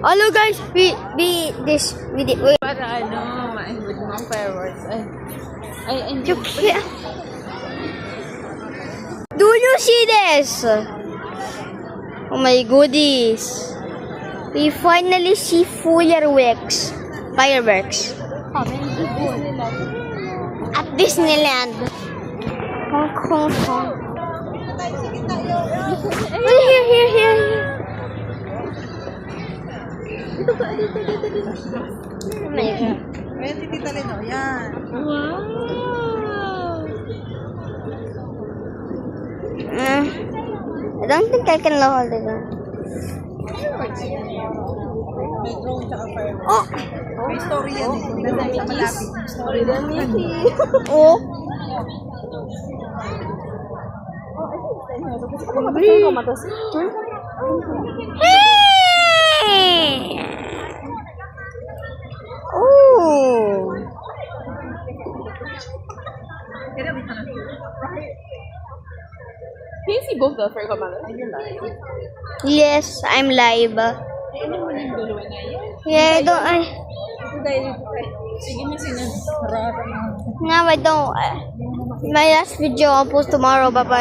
Hello guys, we Para ano, ma-enjoy mo ang fireworks. Ay, you enjoy. can't. Do you see this? Oh my goodies. We finally see fireworks. Fireworks. At Disneyland. Hong Kong. Here. Dito. Oh my God. Ayan, Tita Lino. Yan. Wow! I don't think I can hold it. May drone tsaka fireworks. Oh! May story yan eh. Nandun sa malapit. Sorry na, Mickey. Oh! Hey! Oh! Can you see both the Fergo Malas? Yes, I'm live. Ano mo yung dulo na yan? Yeah, I don't. Sige na sinad. Harap. Now I don't. My last video I'll post tomorrow. Bye bye.